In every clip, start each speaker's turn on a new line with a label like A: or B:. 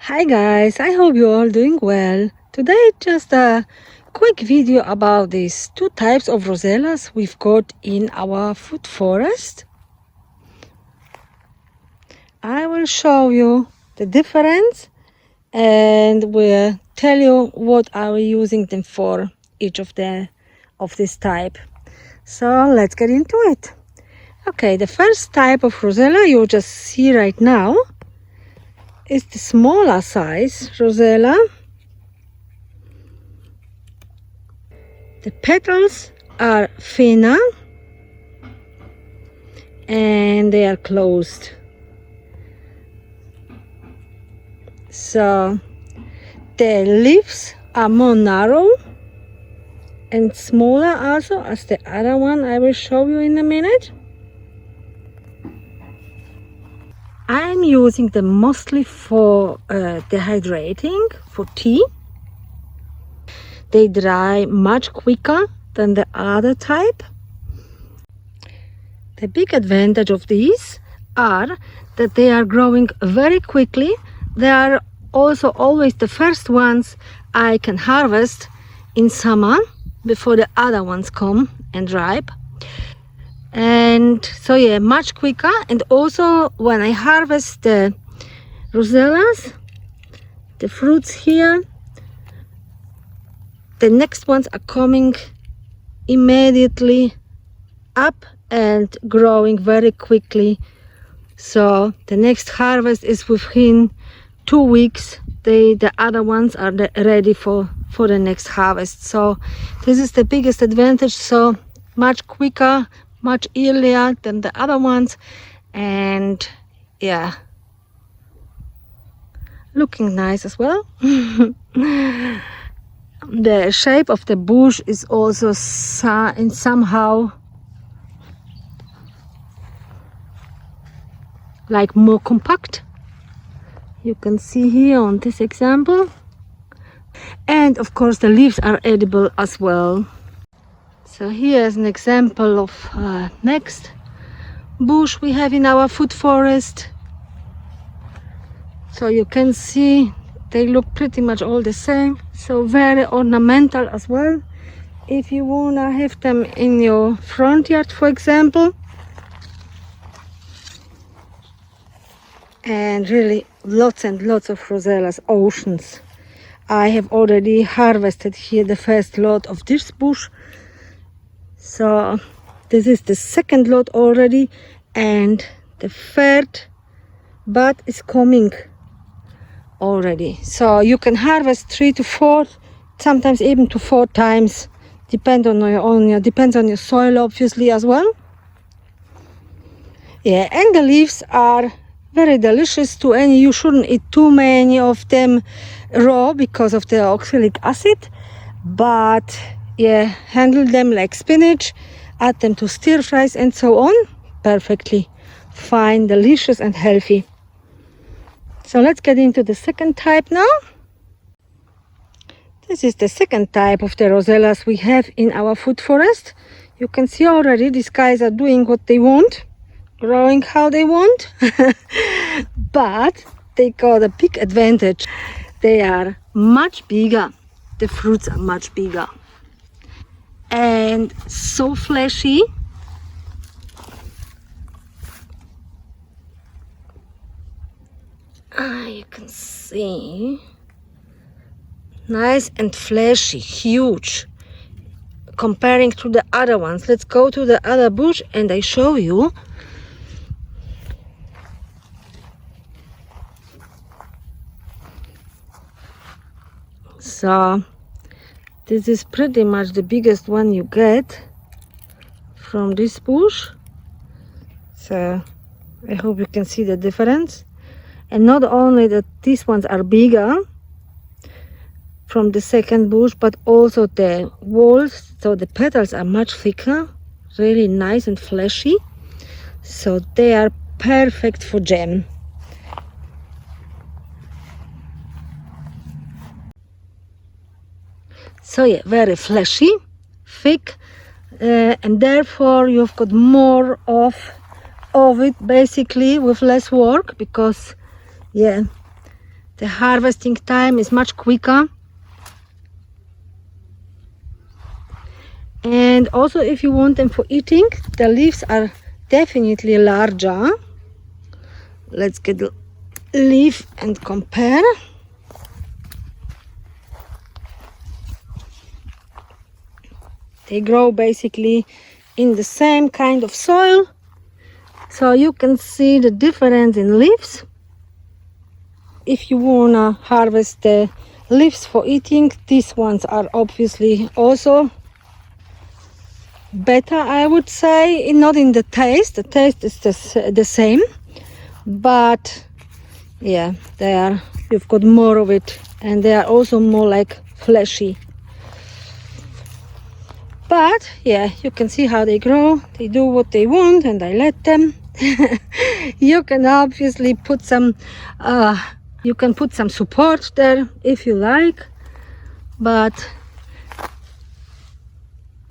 A: Hi guys, I hope you're all doing well. Today just a quick video about these two types of Rosellas we've got in our food forest. I will show you the difference and will tell you what are we using them for, each of this type. So let's get into it. Okay, the first type of Rosella you just see right now is the smaller size Rosella. The petals are thinner and they are closed. So the leaves are more narrow and smaller also as the other one I will show you in a minute. I'm using them mostly for dehydrating, for tea. They dry much quicker than the other type. The big advantage of these are that they are growing very quickly. They are also always the first ones I can harvest in summer before the other ones come and ripe. And so yeah, much quicker. And also when I harvest the Rosellas, the fruits here, the next ones are coming immediately up and growing very quickly. So the next harvest is within 2 weeks. The other ones are ready for the next harvest. So this is the biggest advantage. So much quicker, much earlier than the other ones, and yeah, looking nice as well. The shape of the bush is also somehow like more compact. You can see here on this example, and of course the leaves are edible as well. So here's an example of next bush we have in our food forest. So you can see they look pretty much all the same, so very ornamental as well. If you wanna have them in your front yard, for example, and really lots and lots of Rosellas, oceans. I have already harvested here the first lot of this bush. So this is the second lot already, and the third bud is coming already. So you can harvest 3 to 4, sometimes even to 4 times, depends on your soil obviously as well. Yeah, and the leaves are very delicious too, and you shouldn't eat too many of them raw because of the oxalic acid, but yeah, handle them like spinach, add them to stir fries and so on. Perfectly fine, delicious and healthy. So let's get into the second type now. This is the second type of the Rosellas we have in our food forest. You can see already these guys are doing what they want, growing how they want. But they got a big advantage. They are much bigger. The fruits are much bigger and so fleshy. You can see, nice and fleshy, huge, comparing to the other ones. Let's go to the other bush and I show you. So this is pretty much the biggest one you get from this bush. So I hope you can see the difference. And not only that these ones are bigger from the second bush, but also the walls, so the petals are much thicker, really nice and fleshy. So they are perfect for jam. So yeah, very fleshy, thick, and therefore you've got more of it basically with less work, because yeah, The harvesting time is much quicker. And also if you want them for eating, the leaves are definitely larger. Let's get the leaf and compare. They grow basically in the same kind of soil, so you can see the difference in leaves. If you wanna harvest the leaves for eating, these ones are obviously also better, I would say. Not in the taste. The taste is the same, but yeah, you've got more of it, and they are also more like fleshy. But yeah, you can see how they grow. They do what they want, and I let them. You can obviously put some support there if you like, but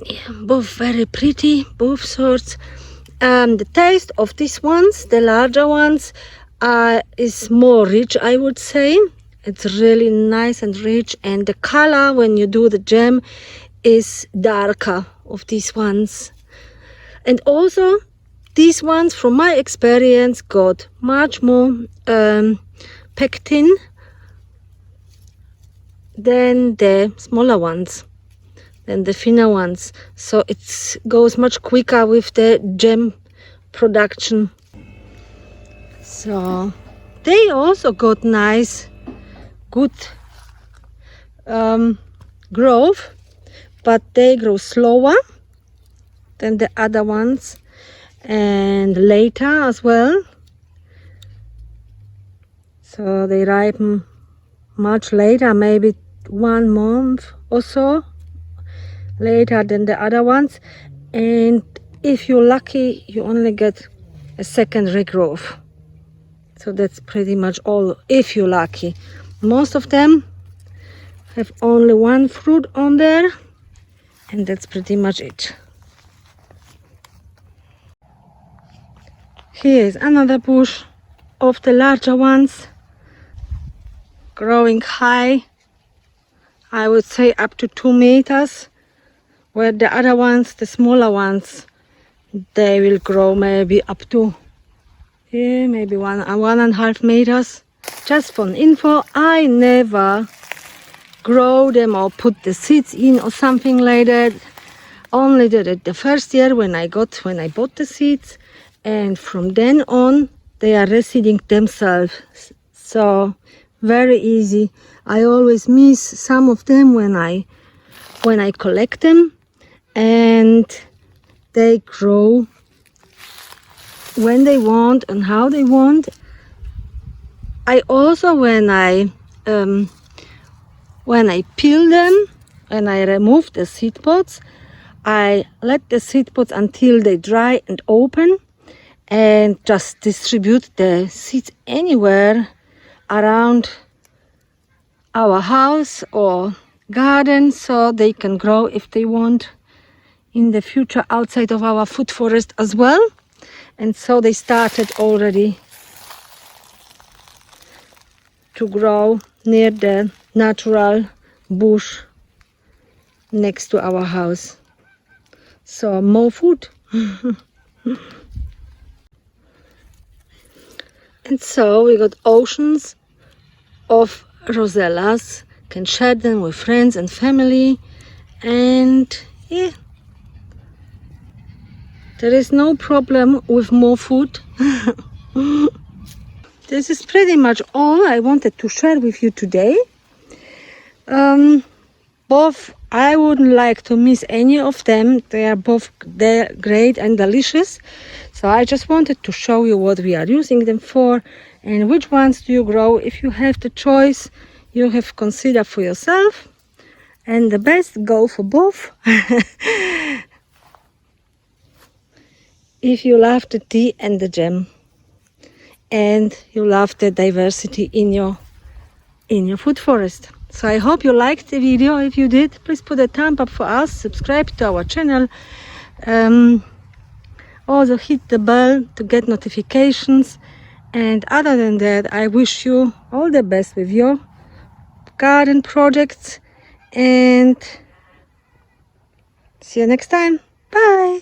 A: yeah, both very pretty, both sorts. The taste of these ones, the larger ones, is more rich, I would say. It's really nice and rich, and the color when you do the jam is darker of these ones. And also these ones, from my experience, got much more pectin than the smaller ones, than the thinner ones, so it goes much quicker with the jam production. So they also got nice, good growth, but they grow slower than the other ones, and later as well. So they ripen much later, maybe 1 month or so later than the other ones. And if you're lucky, you only get a second regrowth. So that's pretty much all, if you're lucky. Most of them have only 1 fruit on there, and that's pretty much it. Here is another bush of the larger ones, growing high, I would say up to 2 meters, where the other ones, the smaller ones, they will grow maybe up to maybe 1.5 meters. Just for info, I never grow them or put the seeds in or something like that. Only did it the first year when I bought the seeds, and from then on they are reseeding themselves. So very easy. I always miss some of them when I collect them, and they grow when they want and how they want. I also, when I peel them and I remove the seed pods, I let the seed pods until they dry and open, and just distribute the seeds anywhere around our house or garden, so they can grow if they want in the future outside of our food forest as well. And so they started already to grow near the natural bush next to our house. So more food. And so we got oceans of Rosellas, can share them with friends and family, and yeah, there is no problem with more food. This is pretty much all I wanted to share with you today. Both, I wouldn't like to miss any of them. They're great and delicious. So I just wanted to show you what we are using them for and which ones do you grow. If you have the choice, you have considered for yourself, and the best, go for both. If you love the tea and the jam, and you love the diversity in your food forest. So I hope you liked the video. If you did, please put a thumb up for us, subscribe to our channel, also hit the bell to get notifications, And other than that, I wish you all the best with your garden projects, and see you next time. Bye.